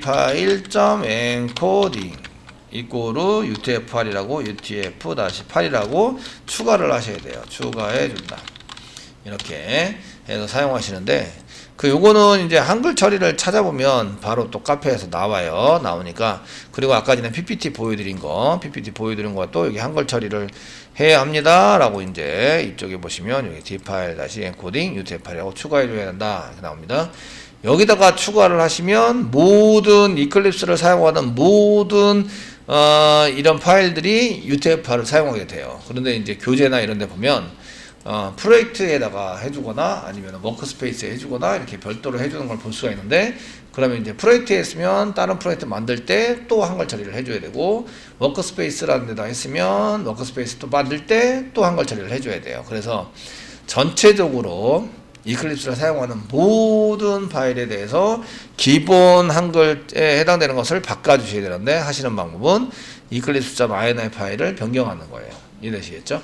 파일.encoding 이꼬르 UTF-8이라고, UTF-8이라고 추가를 하셔야 돼요. 추가해 준다. 이렇게 해서 사용하시는데, 요거는 이제 한글 처리를 찾아보면 바로 또 카페에서 나와요. 나오니까. 그리고 아까 전에 PPT 보여드린 거 또 여기 한글 처리를 해야 합니다. 라고 이제 이쪽에 보시면 여기 D 파일 다시 엔코딩 UTF-8이라고 추가해줘야 된다. 이렇게 나옵니다. 여기다가 추가를 하시면 모든 이클립스를 사용하는 모든 이런 파일들이 UTF-8을 사용하게 돼요. 그런데 이제 교재나 이런 데 보면 프로젝트에다가 해주거나 아니면 워크스페이스에 해주거나 이렇게 별도로 해주는 걸 볼 수가 있는데, 그러면 이제 프로젝트에 했으면 다른 프로젝트 만들 때 또 한글 처리를 해줘야 되고, 워크스페이스라는 데다 했으면 워크스페이스 또 만들 때 또 한글 처리를 해줘야 돼요. 그래서 전체적으로 이클립스를 사용하는 모든 파일에 대해서 기본 한글에 해당되는 것을 바꿔주셔야 되는데, 하시는 방법은 eclipse.ini 파일을 변경하는 거예요. 이해되시겠죠?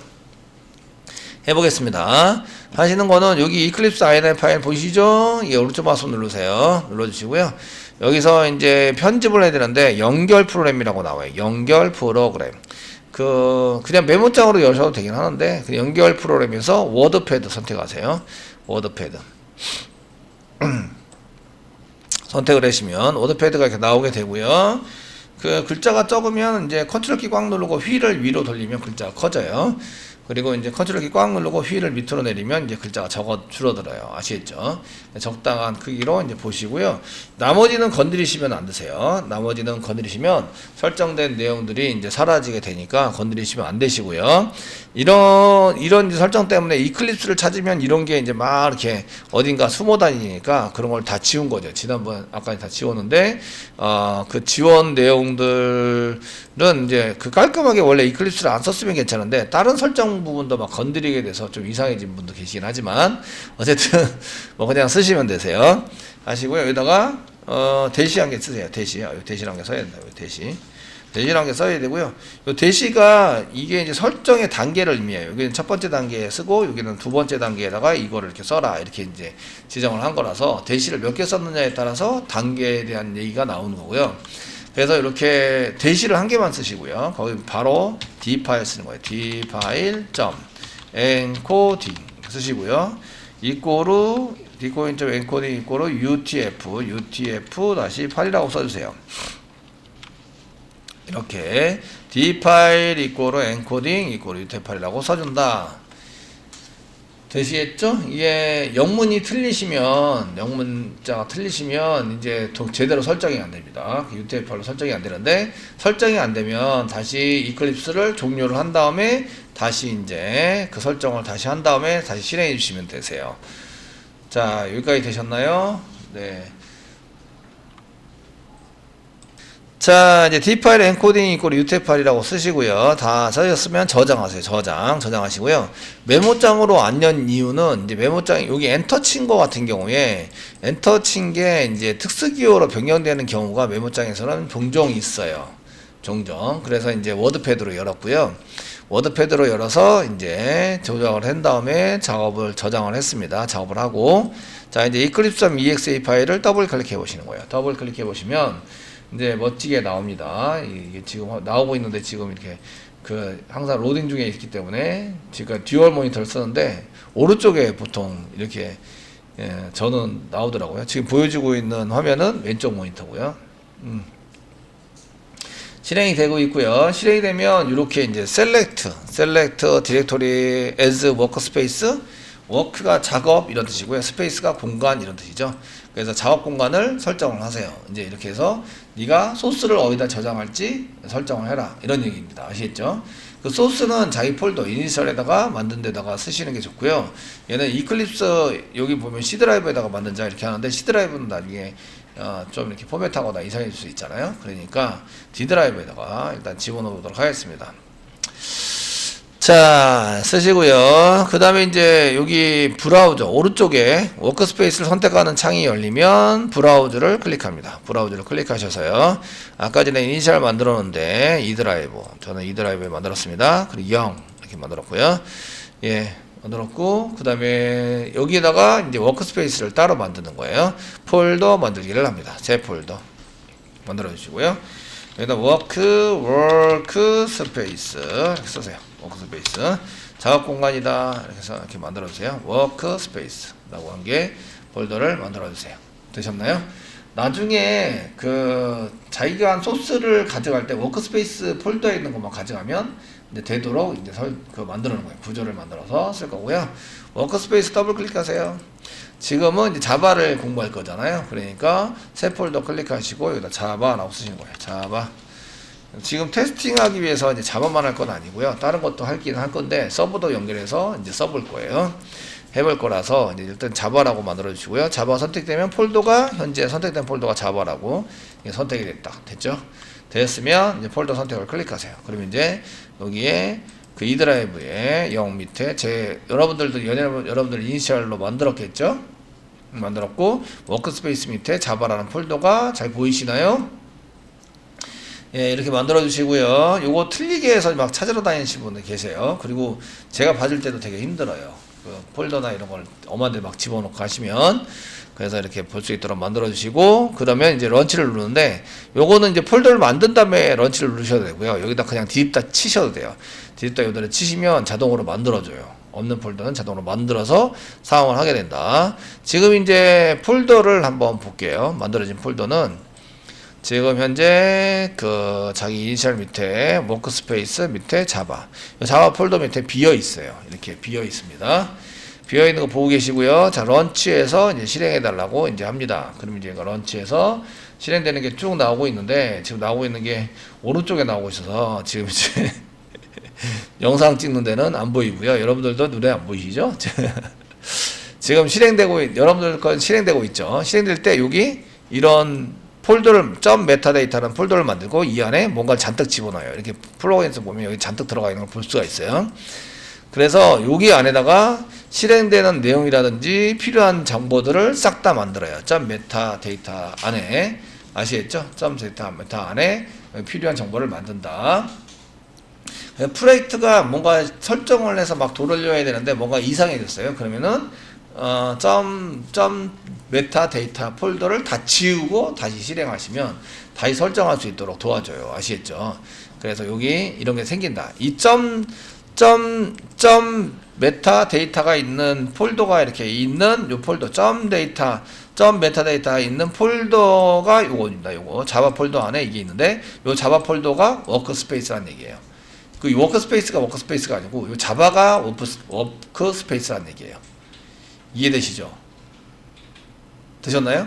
해보겠습니다. 하시는 거는 여기 이클립스 INI 파일 보이시죠? 이 오른쪽 마우스 누르세요. 눌러주시고요. 여기서 이제 편집을 해야 되는데 연결 프로그램이라고 나와요. 연결 프로그램. 그냥 메모장으로 여셔도 되긴 하는데, 그 연결 프로그램에서 워드패드 선택하세요. 워드패드. 선택을 하시면 워드패드가 이렇게 나오게 되고요. 그 글자가 적으면 이제 컨트롤 키 꽉 누르고 휠을 위로 돌리면 글자가 커져요. 그리고 이제 컨트롤 키 꽉 누르고 휠을 밑으로 내리면 이제 글자가 줄어들어요. 아시겠죠? 적당한 크기로 이제 보시고요. 나머지는 건드리시면 안 되세요. 나머지는 건드리시면 설정된 내용들이 이제 사라지게 되니까 건드리시면 안 되시고요. 이런 설정 때문에 이클립스를 찾으면 이런 게 이제 막 이렇게 어딘가 숨어 다니니까 그런 걸 다 지운 거죠. 지난번 아까 다 지웠는데, 그 지원 내용들은 이제 그 깔끔하게 원래 이클립스를 안 썼으면 괜찮은데, 다른 설정 부분도 막 건드리게 돼서 좀 이상해진 분도 계시긴 하지만, 어쨌든 뭐 그냥 쓰시면 되세요. 하시고요. 여기다가 대시 한 개 쓰세요. 대시란 게 써야 된다. 대시란 게 써야 되고요. 요 대시가 이게 이제 설정의 단계를 의미해요. 여기는 첫 번째 단계에 쓰고, 여기는 두 번째 단계에다가 이거를 이렇게 써라, 이렇게 이제 지정을 한 거라서, 대시를 몇 개 썼느냐에 따라서 단계에 대한 얘기가 나오는 거고요. 그래서 이렇게 대시를 한 개만 쓰시고요. 거기 바로 D 파일 쓰는 거예요. D 파일.encoding 쓰시고요. 이꼬르 dcoin.encoding 이꼬르 UTF-8이라고 써주세요. 이렇게 D 파일 이꼬르 encoding 이꼬르 UTF-8이라고 써준다. 되시겠죠? 이게 영문이 틀리시면, 영문자가 틀리시면 이제 제대로 설정이 안 됩니다. UTF-8로 설정이 안 되는데, 설정이 안 되면 다시 이클립스를 종료를 한 다음에 다시 이제 그 설정을 다시 한 다음에 다시 실행해 주시면 되세요. 자, 여기까지 되셨나요? 네. 자, 이제 D 파일 엔코딩 이꼬르 UTF-8이라고 쓰시고요. 다 써졌으면 저장하세요. 저장하시고요. 메모장으로 안 연 이유는, 이제 메모장 여기 엔터 친 거 같은 경우에, 엔터 친 게 이제 특수기호로 변경되는 경우가 메모장에서는 종종 있어요. 종종. 그래서 이제 워드패드로 열었고요. 워드패드로 열어서 이제 조작을 한 다음에 저장을 했습니다. 작업을 하고, 자, 이제 eclipse.exe 파일을 더블 클릭해 보시는 거예요. 더블 클릭해 보시면 이제 멋지게 나옵니다. 이게 지금 나오고 있는데, 지금 이렇게 항상 로딩 중에 있기 때문에 지금 듀얼 모니터를 쓰는데 오른쪽에 보통 이렇게 저는 나오더라고요. 지금 보여주고 있는 화면은 왼쪽 모니터고요. 실행이 되고 있고요. 실행이 되면 이렇게 이제 select 디렉토리 as workspace, 워크가 작업 이런 뜻이고요. 스페이스가 공간 이런 뜻이죠. 그래서 작업 공간을 설정을 하세요. 이제 이렇게 해서 네가 소스를 어디다 저장할지 설정을 해라, 이런 얘기입니다. 아시겠죠? 그 소스는 자기 폴더 이니셜에다가 만든 데다가 쓰시는 게 좋고요. 얘는 이클립스 여기 보면 C 드라이브에다가 만든 자 이렇게 하는데 C 드라이브는 나중에 좀 이렇게 포맷하거나 이상해질 수 있잖아요. 그러니까 D 드라이브에다가 일단 집어넣도록 하겠습니다. 자, 쓰시고요. 그 다음에 이제 여기 브라우저 오른쪽에 워크스페이스를 선택하는 창이 열리면 브라우저를 클릭합니다. 브라우저를 클릭하셔서요. 아까 전에 이니셜 만들었는데 E 드라이브, 저는 E 드라이브에 만들었습니다. 그리고 0 이렇게 만들었고요. 예, 만들었고 그 다음에 여기에다가 이제 워크스페이스를 따로 만드는 거예요. 폴더 만들기를 합니다. 새 폴더 만들어 주시고요. 여기다 워크스페이스 이렇게 쓰세요. 워크스페이스 작업 공간이다 이렇게 해서 이렇게 만들어 주세요. 워크스페이스 라고 한 게 폴더를 만들어 주세요. 되셨나요? 나중에 그 자기가 한 소스를 가져갈 때 워크스페이스 폴더에 있는 것만 가져가면 이제 되도록 이제 그 만드는 거예요. 구조를 만들어서 쓸 거고요. 워크스페이스 더블 클릭하세요. 지금은 이제 자바를 공부할 거잖아요. 그러니까 새 폴더 클릭하시고 여기다 자바라고 쓰시는 거예요. 자바. 지금 테스팅하기 위해서 이제 자바만 할 건 아니고요. 다른 것도 할긴 할 건데 서버도 연결해서 이제 써볼 거예요. 해볼 거라서 이제 일단 자바라고 만들어 주시고요. 자바 선택되면 폴더가 현재 선택된 폴더가 자바라고 선택이 됐다. 됐죠? 됐으면 이제 폴더 선택을 클릭하세요. 그러면 이제 여기에 그 E 드라이브에 0 밑에 여러분들도 여러분들 이니셜로 만들었겠죠? 만들었고 워크스페이스 밑에 자바라는 폴더가 잘 보이시나요? 예, 이렇게 만들어 주시고요. 요거 틀리게 해서 막 찾으러 다니시는 분들 계세요. 그리고 제가 봐줄 때도 되게 힘들어요. 그 폴더나 이런 걸 엄한데 막 집어넣고 가시면. 그래서 이렇게 볼 수 있도록 만들어 주시고, 그 다음에 이제 런치를 누르는데, 요거는 이제 폴더를 만든 다음에 런치를 누르셔도 되고요. 여기다 그냥 디립다 치셔도 돼요. 디립다 여기다 치시면 자동으로 만들어줘요. 없는 폴더는 자동으로 만들어서 사용을 하게 된다. 지금 이제 폴더를 한번 볼게요. 만들어진 폴더는 지금 현재 그 자기 이니셜 밑에 워크스페이스 밑에 자바 폴더 밑에 비어 있어요. 이렇게 비어 있습니다. 비어 있는 거 보고 계시고요. 자, 런치해서 이제 실행해 달라고 이제 합니다. 그러면 이제 런치해서 실행되는 게 쭉 나오고 있는데 지금 나오고 있는 게 오른쪽에 나오고 있어서 지금 이제 영상 찍는 데는 안 보이고요. 여러분들도 눈에 안 보이시죠? 지금 여러분들 건 실행되고 있죠. 실행될 때 여기 이런 폴더를 .메타데이터라는 폴더를 만들고 이 안에 뭔가를 잔뜩 집어넣어요. 이렇게 플러그인에서 보면 여기 잔뜩 들어가 있는 걸 볼 수가 있어요. 그래서 여기 안에다가 실행되는 내용이라든지 필요한 정보들을 싹 다 만들어요. .메타데이터 안에 아시겠죠? .메타 안에 필요한 정보를 만든다. 프레이트가 뭔가 설정을 해서 막 돌려야 되는데 뭔가 이상해졌어요. 그러면은 메타데이터 폴더를 다 지우고 다시 실행하시면 다시 설정할 수 있도록 도와줘요. 아시겠죠? 그래서 여기 이런 게 생긴다. 이 메타데이터가 있는 폴더가 이렇게 있는 요 폴더 메타데이터가 있는 폴더가 요거입니다. 요거 자바 폴더 안에 이게 있는데 요 자바 폴더가 워크스페이스라는 얘기예요. 그 워크스페이스가 아니고 요 자바가 워크스페이스라는 얘기예요. 이해되시죠? 되셨나요?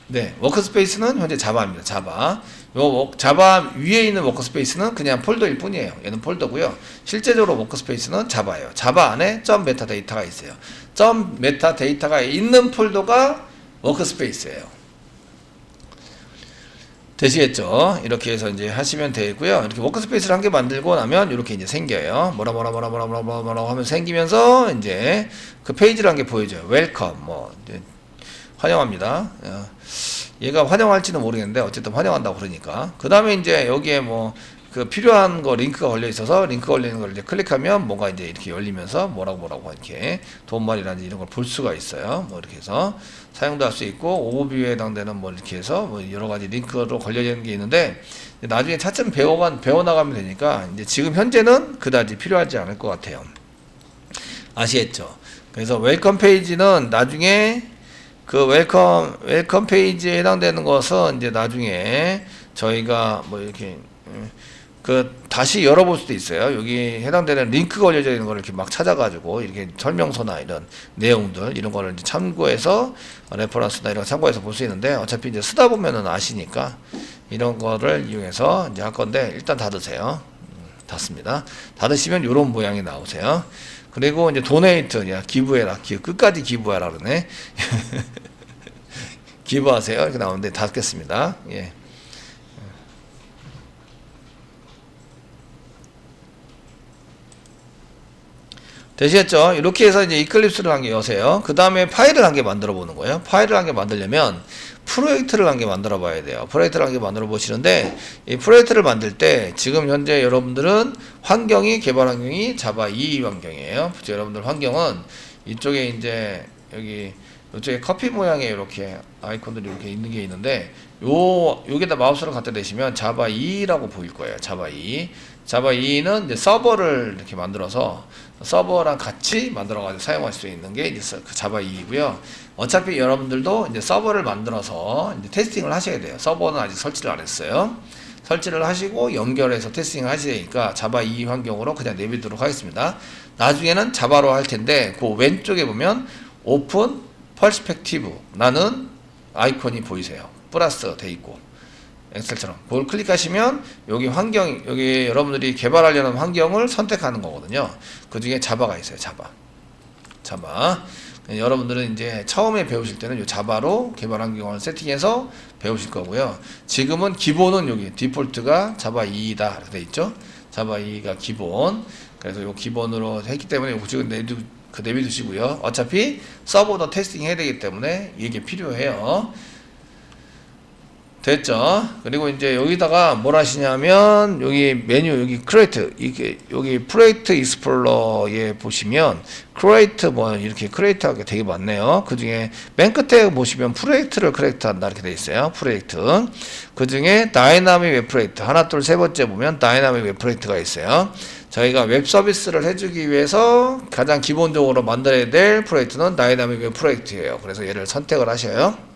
네, 워크스페이스는 현재 자바입니다. 자바. 자바 위에 있는 워크스페이스는 그냥 폴더일 뿐이에요. 얘는 폴더고요. 실제적으로 워크스페이스는 자바예요. 자바 안에 .메타데이터가 있어요. .메타데이터가 있는 폴더가 워크스페이스예요. 되시겠죠? 이렇게 해서 이제 하시면 되고요. 이렇게 워크스페이스를 한 개 만들고 나면 이렇게 이제 생겨요. 뭐라 하면 생기면서 이제 그 페이지를 한 개 보여줘요. 웰컴, 환영합니다. 얘가 환영할지는 모르겠는데 어쨌든 환영한다고 그러니까. 그 다음에 이제 여기에 그 필요한 거 링크가 걸려 있어서 링크 걸리는 걸 이제 클릭하면 뭔가 이제 이렇게 열리면서 뭐라고 이렇게 돈말이라든지 이런 걸 볼 수가 있어요. 이렇게 해서 사용도 할 수 있고 오버뷰에 해당되는 이렇게 해서 여러 가지 링크로 걸려지는 게 있는데 나중에 차츰 배워나가면 되니까 이제 지금 현재는 그다지 필요하지 않을 것 같아요. 아시겠죠? 그래서 웰컴 페이지는 나중에 그 웰컴 페이지에 해당되는 것은 이제 나중에 저희가 이렇게 다시 열어볼 수도 있어요. 여기 해당되는 링크 걸려져 있는 걸 이렇게 막 찾아가지고 이렇게 설명서나 이런 내용들 이런 거를 이제 참고해서 레퍼런스나 이런 거 참고해서 볼 수 있는데 어차피 이제 쓰다 보면은 아시니까 이런 거를 이용해서 이제 할 건데 일단 닫으세요. 닫습니다. 닫으시면 이런 모양이 나오세요. 그리고 이제 도네이트, 야, 기부해라. 끝까지 기부하라 그러네. 기부하세요. 이렇게 나오는데 닫겠습니다. 예. 되시겠죠? 이렇게 해서 이제 이클립스를 한 개 여세요. 그 다음에 파일을 한 개 만들어 보는 거예요. 파일을 한 개 만들려면 프로젝트를 한 개 만들어 봐야 돼요. 프로젝트를 한 개 만들어 보시는데, 이 프로젝트를 만들 때 지금 현재 여러분들은 환경이, 개발 환경이 자바 2 환경이에요. 여러분들 환경은 이쪽에 이제 여기 이쪽에 커피 모양의 이렇게 아이콘들이 이렇게 있는 게 있는데, 여기다 마우스를 갖다 대시면 자바 2라고 보일 거예요. 자바 2. 자바 2는 이제 서버를 이렇게 만들어서 서버랑 같이 만들어가지고 사용할 수 있는 게 이제 그 자바 2이고요. 어차피 여러분들도 이제 서버를 만들어서 이제 테스팅을 하셔야 돼요. 서버는 아직 설치를 안 했어요. 설치를 하시고 연결해서 테스팅을 하시니까 자바 2 환경으로 그냥 내비두도록 하겠습니다. 나중에는 자바로 할 텐데, 그 왼쪽에 보면 오픈 퍼스펙티브 라는 아이콘이 보이세요. 플러스 돼 있고 엑셀처럼 그걸 클릭하시면 여기 환경, 여기 여러분들이 개발하려는 환경을 선택하는 거거든요. 그 중에 자바가 있어요. 자바. 여러분들은 이제 처음에 배우실 때는 이 자바로 개발 환경을 세팅해서 배우실 거고요. 지금은 기본은 여기 디폴트가 자바 2다 이렇게 돼 있죠. 자바 2가 기본. 그래서 요 기본으로 했기 때문에 요거 지금 내비두시고요. 어차피 서버도 테스팅 해야 되기 때문에 이게 필요해요. 됐죠? 그리고 이제 여기다가 뭘 하시냐면, 여기 메뉴, 여기 크리에이트, 이게, 여기 프로젝트 익스플로러에 보시면, 크리에이트 뭐, 이렇게 크리에이트 하게 되게 많네요. 그 중에 맨 끝에 보시면 프로젝트를 크리에이트 한다. 이렇게 돼 있어요. 프로젝트. 그 중에 다이나믹 웹 프로젝트. 하나, 둘, 세 번째 보면 다이나믹 웹 프로젝트가 있어요. 저희가 웹 서비스를 해주기 위해서 가장 기본적으로 만들어야 될 프로젝트는 다이나믹 웹 프로젝트예요. 그래서 얘를 선택을 하셔요.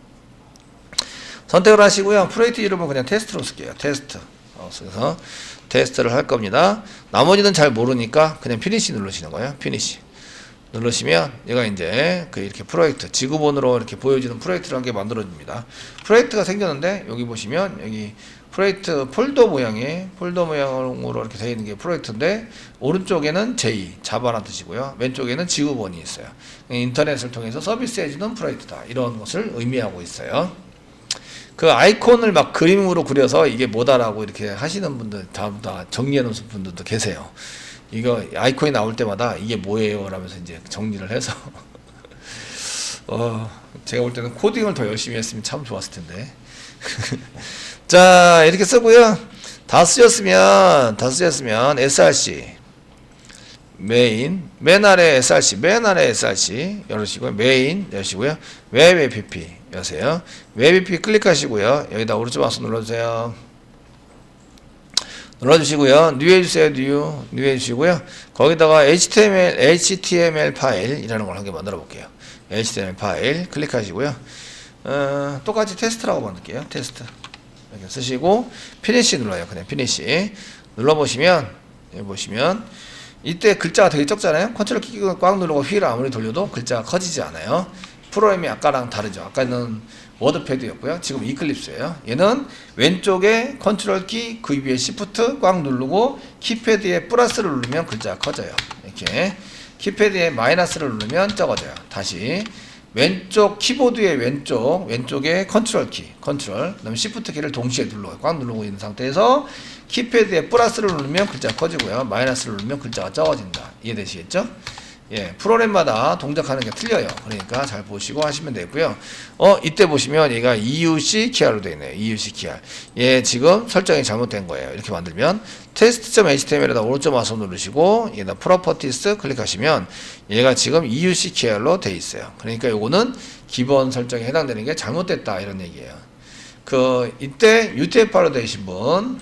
선택을 하시고요. 프로젝트 이름은 그냥 테스트로 쓸게요. 테스트. 그래서 테스트를 할 겁니다. 나머지는 잘 모르니까 그냥 피니시 누르시는 거예요. 피니시. 누르시면 얘가 이제 이렇게 프로젝트, 지구본으로 이렇게 보여지는 프로젝트를 한 개 만들어줍니다. 프로젝트가 생겼는데 여기 보시면 여기 프로젝트 폴더 모양으로 이렇게 되어 있는 게 프로젝트인데, 오른쪽에는 J, 자바라는 뜻이고요. 왼쪽에는 지구본이 있어요. 인터넷을 통해서 서비스해주는 프로젝트다. 이런 것을 의미하고 있어요. 그 아이콘을 막 그림으로 그려서 이게 뭐다라고 이렇게 하시는 분들 다 정리해 놓은 분들도 계세요. 이거 아이콘이 나올 때마다 이게 뭐예요? 라면서 이제 정리를 해서 제가 볼 때는 코딩을 더 열심히 했으면 참 좋았을 텐데. 자, 이렇게 쓰고요. 다 쓰셨으면 src 맨 아래 src 열으시고요. 메인 여시고요. 웹 app 여세요. 웹 app 클릭하시고요. 여기다 오른쪽 마우스 눌러주세요. 눌러주시고요. 뉴 해주세요. 뉴 해주시고요. 거기다가 HTML 파일이라는 걸 한 개 만들어 볼게요. HTML 파일 클릭하시고요. 똑같이 테스트라고 만들게요. 테스트 이렇게 쓰시고 피니시 눌러요. 그냥 피니시 눌러보시면, 여기 보시면 이때 글자가 되게 적잖아요. 컨트롤 키 꽉 누르고 휠을 아무리 돌려도 글자가 커지지 않아요. 프로그램이 아까랑 다르죠. 아까는 워드패드였고요. 지금 이클립스예요. 얘는 왼쪽에 컨트롤 키, 그 위에 시프트 꽉 누르고 키패드에 플러스를 누르면 글자가 커져요. 이렇게 키패드에 마이너스를 누르면 적어져요. 다시 왼쪽 키보드의 왼쪽에 컨트롤 그다음에 시프트 키를 동시에 눌러요. 꽉 누르고 있는 상태에서 키패드에 플러스를 누르면 글자가 커지고요. 마이너스를 누르면 글자가 적어진다. 이해되시겠죠? 예, 프로그램마다 동작하는 게 틀려요. 그러니까 잘 보시고 하시면 되고요. 이때 보시면 얘가 EUC 키R로 되어 있네요. EUC 키R. 예, 지금 설정이 잘못된 거예요. 이렇게 만들면 test.html에다 오른쪽 마우스 누르시고 얘다 프로퍼티스 클릭하시면 얘가 지금 EUC 키R로 되어 있어요. 그러니까 요거는 기본 설정에 해당되는 게 잘못됐다 이런 얘기예요. 이때 UTF-8로 되신 분,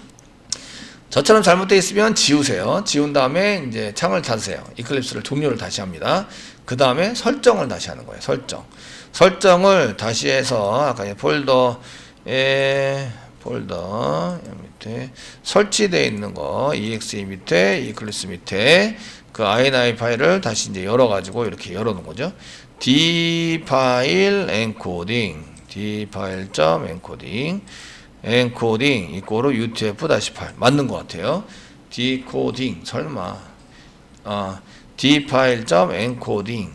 저처럼 잘못되어 있으면 지우세요. 지운 다음에 이제 창을 닫으세요. 이클립스를 종료를 다시 합니다. 그 다음에 설정을 다시 하는 거예요. 설정을 다시 해서 아까 폴더에 밑에 설치되어 있는 거 exe 밑에 이클립스 밑에 그 ini 파일을 다시 이제 열어가지고 이렇게 열어놓은 거죠. d 파일 엔코딩 d 파일.encoding 엔코딩 이꼬로 UTF-8 맞는 것 같아요. 디코딩 설마 D 파일 점 엔코딩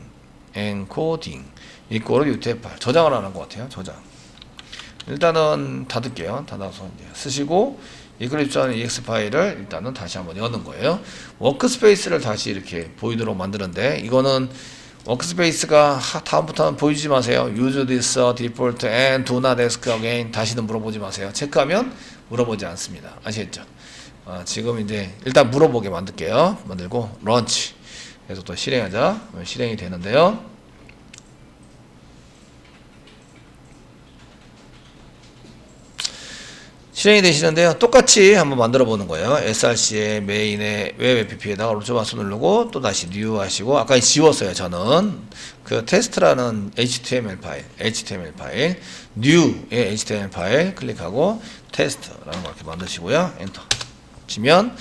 이거를 UTF-8 저장을 하는 것 같아요. 저장. 일단은 닫을게요. 닫아서 이제 쓰시고 이클립스 EX 파일을 일단은 다시 한번 여는 거예요. 워크스페이스를 다시 이렇게 보이도록 만드는데 이거는 워크스페이스가 다음부터는 보여주지 마세요. Use this default and do not ask again. 다시는 물어보지 마세요. 체크하면 물어보지 않습니다. 아시겠죠? 지금 이제 일단 물어보게 만들게요. 만들고 런치 해서 또 실행하자. 실행이 되는데요. 실행이 되시는데요. 똑같이 한번 만들어 보는 거예요. src의 메인에 웹 app에다가 오른쪽 마우스 누르고 또 다시 new 하시고 아까 지웠어요. 저는 그 테스트라는 HTML 파일 new의 HTML 파일 클릭하고 테스트라는 거 이렇게 만드시고요. 엔터 치면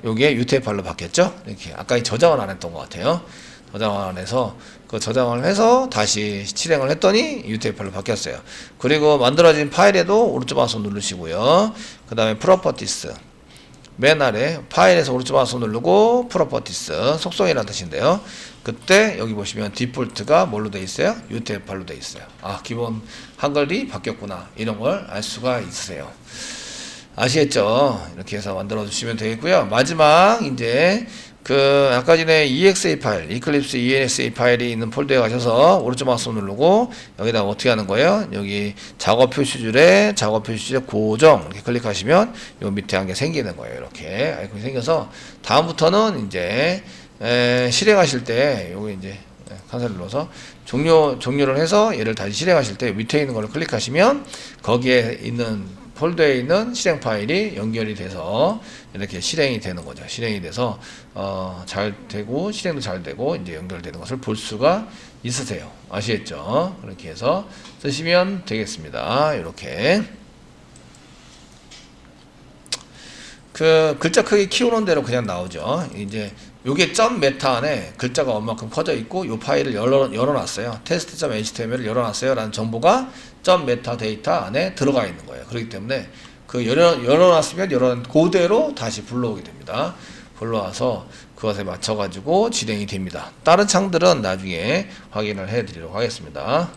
요게 UTF-8로 바뀌었죠. 이렇게 아까 저장을 안 했던 것 같아요. 저장을 안 해서 그 저장을 해서 다시 실행을 했더니 UTF-8로 바뀌었어요. 그리고 만들어진 파일에도 오른쪽 마우스 누르시고요. 그 다음에 프로퍼티스 맨 아래 파일에서 오른쪽 마우스 누르고 프로퍼티스 속성이라는 뜻인데요. 그때 여기 보시면 디폴트가 뭘로 돼 있어요? UTF-8로 돼 있어요. 기본 한글이 바뀌었구나 이런 걸 알 수가 있으세요. 아시겠죠? 이렇게 해서 만들어 주시면 되겠고요. 마지막 이제 아까 전에 EXA 파일, 이클립스 EXA 파일이 있는 폴더에 가셔서 오른쪽 마우스 누르고 여기다가 어떻게 하는 거예요? 여기 작업 표시줄에 고정 이렇게 클릭하시면 요 밑에 한 개 생기는 거예요. 이렇게 아이콘이 생겨서 다음부터는 이제 실행하실 때 요거 이제 칸셀 눌러서 종료를 해서 얘를 다시 실행하실 때 밑에 있는 거를 클릭하시면 거기에 있는 폴더에 있는 실행 파일이 연결이 돼서 이렇게 실행이 되는 거죠. 실행이 돼서 잘 되고 실행도 잘 되고 이제 연결되는 것을 볼 수가 있으세요. 아시겠죠? 그렇게 해서 쓰시면 되겠습니다. 이렇게 글자 크기 키우는 대로 그냥 나오죠. 이제 요게 점 메타 안에 글자가 얼마큼 퍼져 있고 요 파일을 열어놨어요. test.html을 열어놨어요 라는 정보가 점 메타 데이터 안에 들어가 있는 거예요. 그렇기 때문에 열어놨으면 그대로 다시 불러오게 됩니다. 불러와서 그것에 맞춰 가지고 진행이 됩니다. 다른 창들은 나중에 확인을 해 드리도록 하겠습니다.